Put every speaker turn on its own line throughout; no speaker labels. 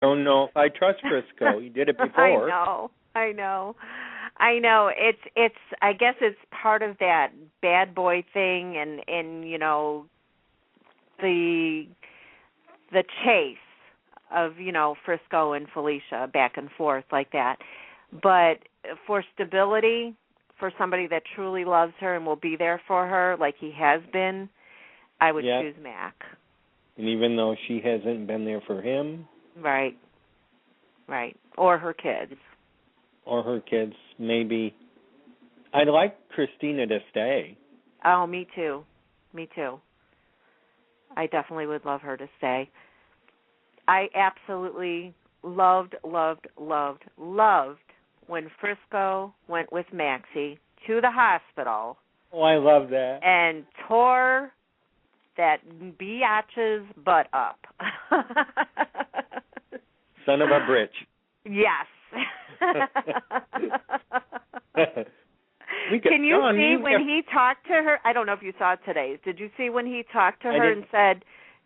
don't know if I trust Frisco. He did it before.
I know. It's I guess it's part of that bad boy thing and you know the chase of, you know, Frisco and Felicia back and forth like that. But for stability, for somebody that truly loves her and will be there for her like he has been, I would choose Mac.
And even though she hasn't been there for him?
Right. Or her kids.
Maybe. I'd like Christina to stay.
Oh, me too. I definitely would love her to stay. I absolutely loved when Frisco went with Maxie to the hospital.
Oh, I love that.
And tore that biatch's butt up.
Son of a bitch.
Yes. Can you see when he talked to her? I don't know if you saw it today. Did you see when he talked to her and said,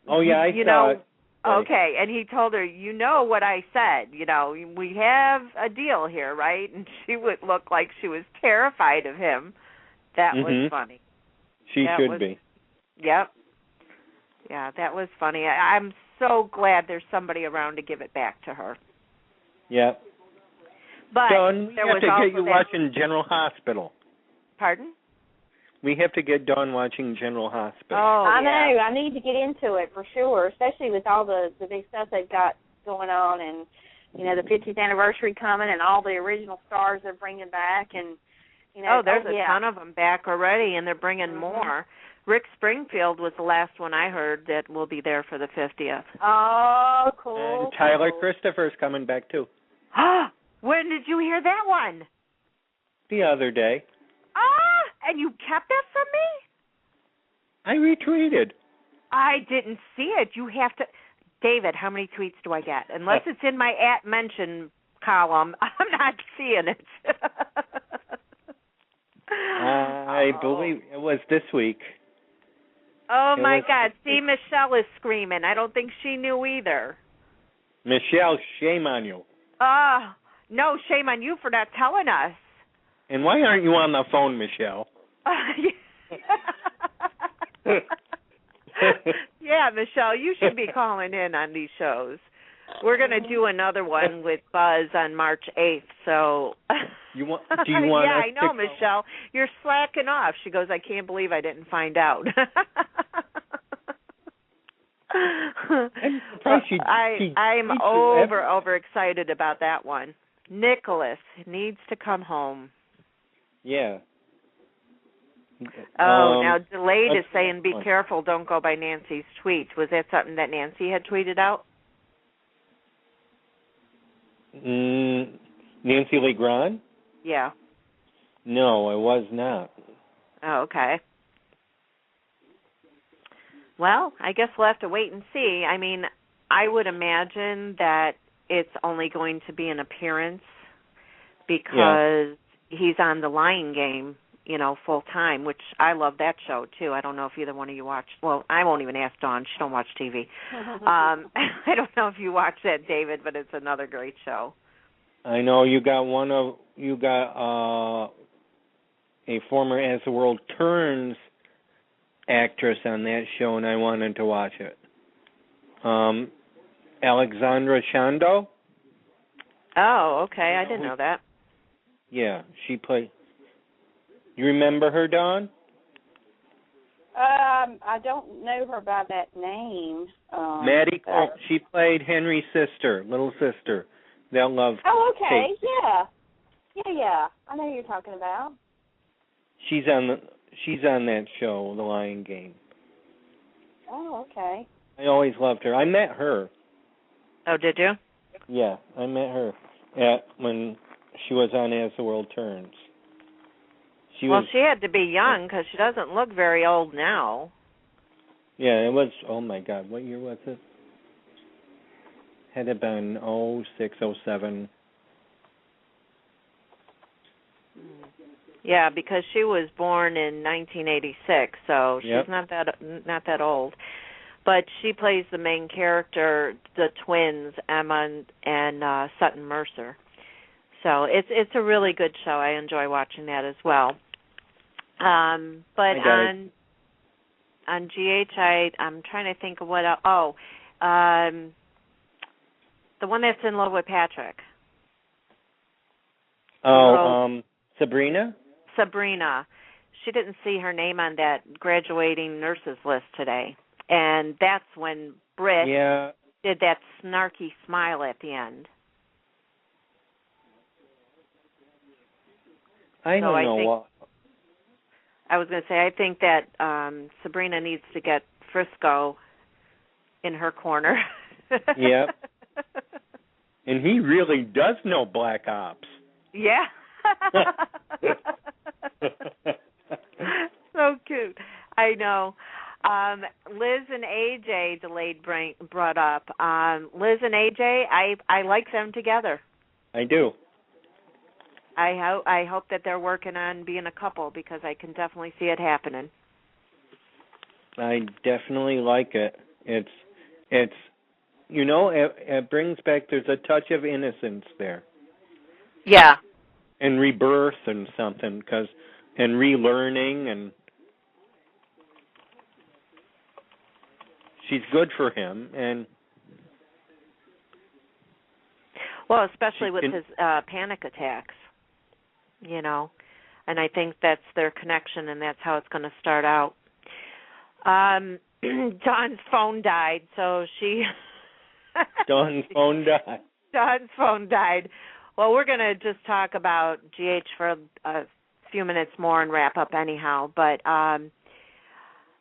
"Oh yeah, I saw it."
Okay, and he told her, "You know what I said. You know, we have a deal here, right?" And she would look like she was terrified of him. That was funny.
She should be.
Yep. Yeah, that was funny. I'm so glad there's somebody around to give it back to her.
Yep.
But
Dawn, we have to get you watching General Hospital.
Pardon?
We have to get Dawn watching General Hospital.
Oh, I know. I need to get into it for sure, especially with all the big stuff they've got going on, and you know the 50th anniversary coming, and all the original stars they're bringing back, and you know.
There's a ton of them back already, and they're bringing more. Rick Springfield was the last one I heard that will be there for the 50th.
Oh, cool.
And Tyler Christopher's coming back too.
When did you hear that one?
The other day.
And you kept that from me?
I retweeted.
I didn't see it. You have to. David, how many tweets do I get? Unless it's in my @mention column, I'm not seeing it.
I believe it was this week.
Oh, my God. See, Michelle is screaming. I don't think she knew either.
Michelle, shame on you.
No, shame on you for not telling us.
And why aren't you on the phone, Michelle?
Yeah, Michelle, you should be calling in on these shows. We're going to do another one with Buzz on March 8th, so...
Do you want
I know, Michelle. You're slacking off. She goes, I can't believe I didn't find out. I'm over excited about that one. Nicholas needs to come home.
Yeah.
Now Delayed is saying, be careful, don't go by Nancy's tweets. Was that something that Nancy had tweeted out?
Nancy Legrand?
Yeah.
No, I was not.
Oh, okay. Well, I guess we'll have to wait and see. I mean, I would imagine that it's only going to be an appearance because he's on The Lying Game, you know, full time, which I love that show, too. I don't know if either one of you watched. Well, I won't even ask Dawn. She don't watch TV. I don't know if you watch that, David, but it's another great show.
I know you got a former As the World Turns actress on that show, and I wanted to watch it. Alexandra Shando?
Oh, okay. I didn't know that.
Yeah, she played. You remember her, Dawn?
I don't know her by that name.
Maddie Cole. She played Henry's sister, little sister. They'll love.
Oh, okay.
Kate.
Yeah. I know who you're talking about.
She's on that show, The Lying Game.
Oh, okay.
I always loved her. I met her.
Oh, did you?
Yeah, I met her when she was on As the World Turns. She
had to be young because she doesn't look very old now.
Yeah, it was, oh my God, what year was it? Had it been 06, 07.
Yeah, because she was born in 1986, so she's not that old. but she plays the main character, the twins, Emma and Sutton Mercer. So it's a really good show. I enjoy watching that as well. But on GH, I'm trying to think of what else. Oh, the one that's in love with Patrick.
Oh, Sabrina?
Sabrina. She didn't see her name on that graduating nurses list today. And that's when Britt did that snarky smile at the end.
I don't know what.
I was going to say, I think that Sabrina needs to get Frisco in her corner.
Yep. And he really does know Black Ops.
Yeah. So cute. I know. Liz and AJ, Delayed brought up. Liz and AJ, I like them together.
I do.
I hope that they're working on being a couple because I can definitely see it happening.
I definitely like it. It's you know, it brings back, there's a touch of innocence there.
Yeah.
And rebirth and something, and relearning, and she's good for him. And
well, especially with his panic attacks, you know, and I think that's their connection, and that's how it's going to start out. Dawn's phone died, so she...
Dawn's phone died.
Dawn's phone died. Well, we're going to just talk about GH for a few minutes more and wrap up anyhow. But,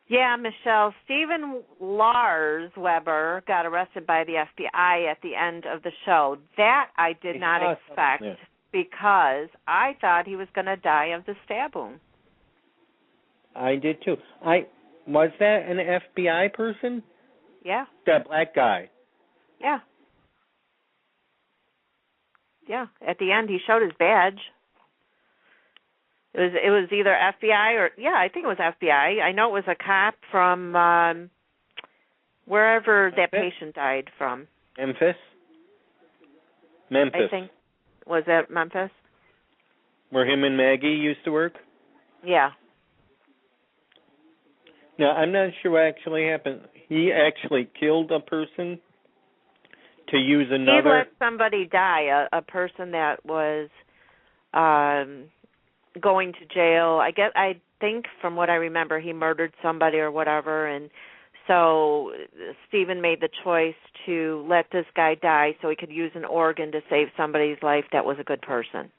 yeah, Michelle, Stephen Lars Weber got arrested by the FBI at the end of the show. That I did not expect because I thought he was going to die of the stab wound.
I did too. Was that an FBI person?
Yeah.
That black guy.
Yeah. Yeah. At the end, he showed his badge. It was either FBI or I think it was FBI. I know it was a cop from wherever that patient died from.
Memphis.
I think. Was that Memphis?
Where him and Maggie used to work?
Yeah.
No, I'm not sure what actually happened. He actually killed a person to use another.
He let somebody die, a person that was going to jail. I think from what I remember, he murdered somebody or whatever, and so Stephen made the choice to let this guy die so he could use an organ to save somebody's life that was a good person.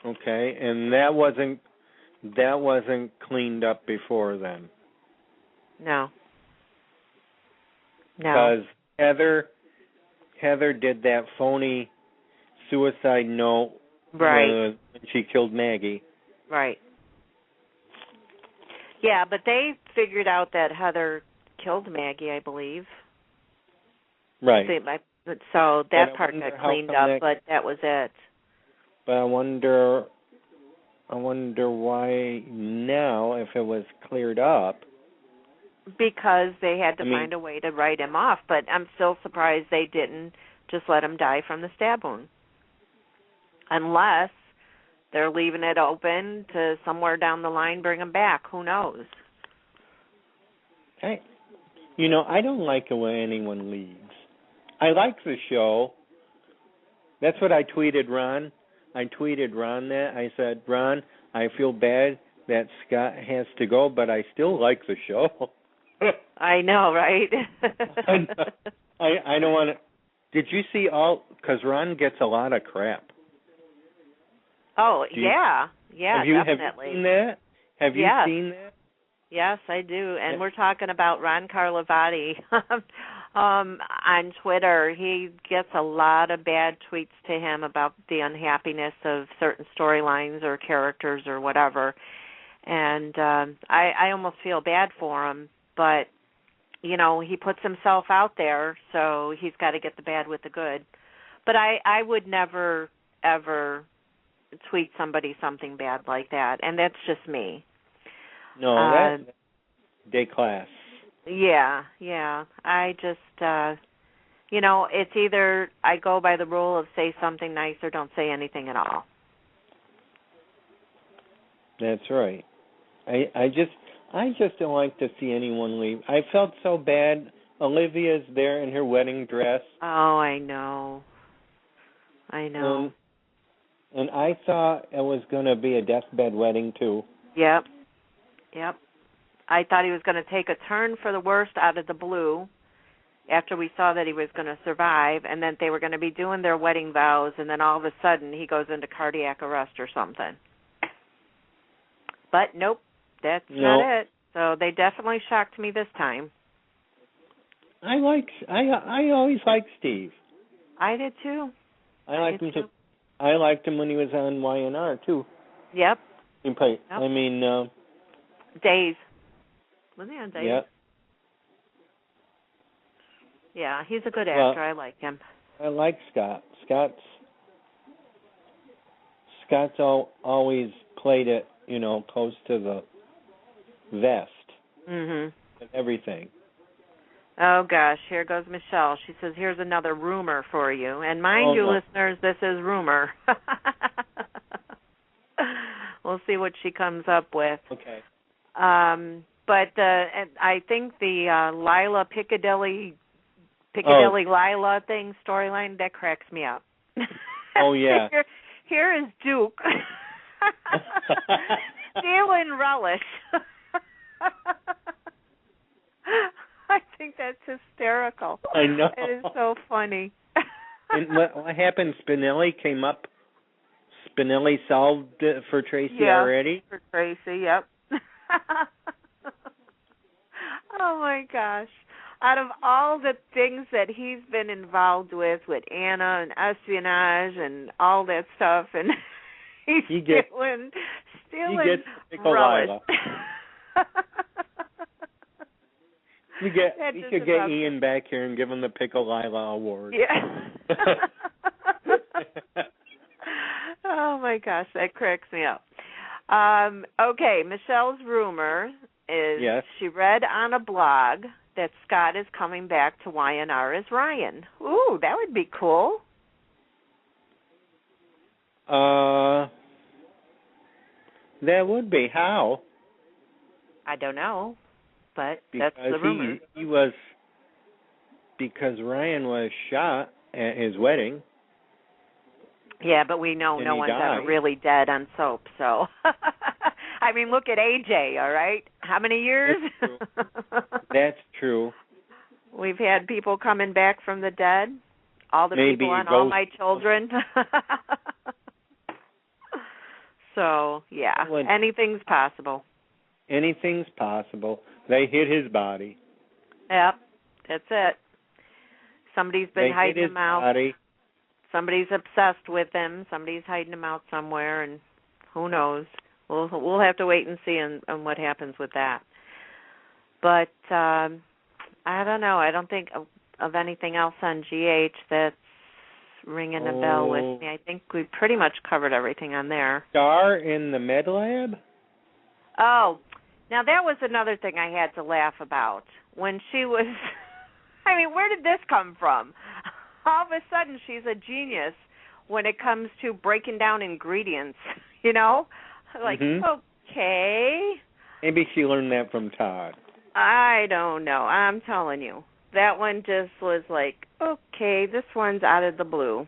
Okay, and that wasn't cleaned up before then.
No.
Because Heather did that phony suicide note when she killed Maggie.
Right. Yeah, but they figured out that Heather killed Maggie, I believe.
Right.
So that part got cleaned up, but that was it.
But I wonder why now, if it was cleared up.
Because they had to find a way to write him off, but I'm still surprised they didn't just let him die from the stab wound. Unless they're leaving it open to somewhere down the line bring him back. Who knows?
I don't like it when anyone leaves. I like the show. That's what I tweeted Ron. I said, Ron, I feel bad that Scott has to go, but I still like the show.
I know, right?
I don't want to. Did you see because Ron gets a lot of crap.
Oh, yeah, definitely.
Have you seen that? Have you seen that?
Yes, I do. And we're talking about Ron Carlivati on Twitter. He gets a lot of bad tweets to him about the unhappiness of certain storylines or characters or whatever. And I almost feel bad for him. But, he puts himself out there, so he's got to get the bad with the good. But I would never, ever tweet somebody something bad like that, and that's just me.
No, that's day class.
Yeah. I just, it's either I go by the rule of say something nice or don't say anything at all.
That's right. I just don't like to see anyone leave. I felt so bad. Olivia's there in her wedding dress.
Oh, I know.
And I thought it was going to be a deathbed wedding, too.
Yep. I thought he was going to take a turn for the worst out of the blue after we saw that he was going to survive, and then they were going to be doing their wedding vows, and then all of a sudden he goes into cardiac arrest or something. But nope, that's not it. So they definitely shocked me this time. I
always liked Steve.
I did too.
I liked him too. I liked him when he was on Y&R too.
Yep.
I mean,
Days. Wasn't he on Days?
Yep.
Yeah, he's a good actor. I like him.
I like Scott. Scott's always played it, close to the vest.
Mhm.
And everything.
Oh, gosh, here goes Michelle. She says, here's another rumor for you. And mind you, listeners, this is rumor. We'll see what she comes up with.
Okay.
But I think the Lila Piccadilly Lila thing storyline, that cracks me up.
Oh, yeah.
Here is Duke stealing relish. I think that's hysterical.
I know.
It is so funny.
And what happened? Spinelli came up. Spinelli solved it for Tracy already?
For Tracy, yep. Oh, my gosh. Out of all the things that he's been involved with Anna and espionage and all that stuff, and he's stealing relish.
You could get Ian back here and give him the Pickle Lila Award.
Yeah. Oh, my gosh, that cracks me up. Okay, Michelle's rumor is she read on a blog that Scott is coming back to Y&R as Ryan. Ooh, that would be cool.
That would be. How?
I don't know, but that's the rumor.
He was, because Ryan was shot at his wedding.
Yeah, but we know no one's ever really dead on soap, so. I mean, look at AJ, all right? How many years?
That's true. That's true.
We've had people coming back from the dead. All the people on All My Children. So, yeah, anything's possible.
Anything's possible. They hit his body.
Yep, that's it. Somebody's been hiding him out.
Body.
Somebody's obsessed with him. Somebody's hiding him out somewhere, and who knows? We'll have to wait and see on what happens with that. But I don't know. I don't think of anything else on GH that's ringing a bell with me. I think we pretty much covered everything on there.
Star in the Med Lab?
Oh, now that was another thing I had to laugh about. When she was, I mean, where did this come from? All of a sudden, she's a genius when it comes to breaking down ingredients, Like, okay.
Maybe she learned that from Todd.
I don't know. I'm telling you. That one just was like, okay, this one's out of the blue.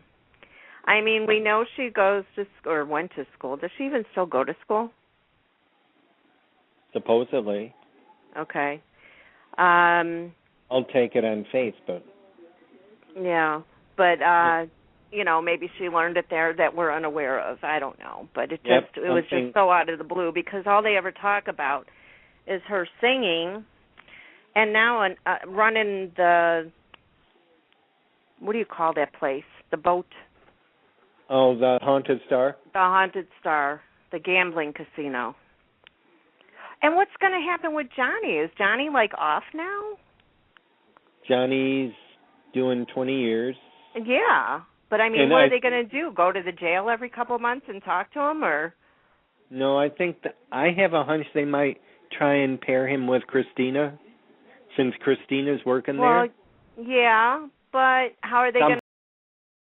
I mean, we know she goes to or went to school. Does she even still go to school?
Supposedly.
Okay.
I'll take it on faith, but.
Yeah, but maybe she learned it there that we're unaware of. I don't know, but it was just so out of the blue because all they ever talk about is her singing, and now running the, what do you call that place? The boat.
Oh, the Haunted Star.
The Haunted Star, the gambling casino. And what's going to happen with Johnny? Is Johnny off now?
Johnny's doing 20 years.
Yeah, but I mean, what are they going to do? Go to the jail every couple of months and talk to him, or?
No, I think I have a hunch they might try and pair him with Christina, Since Christina's working
well,
there?
yeah, but how are they going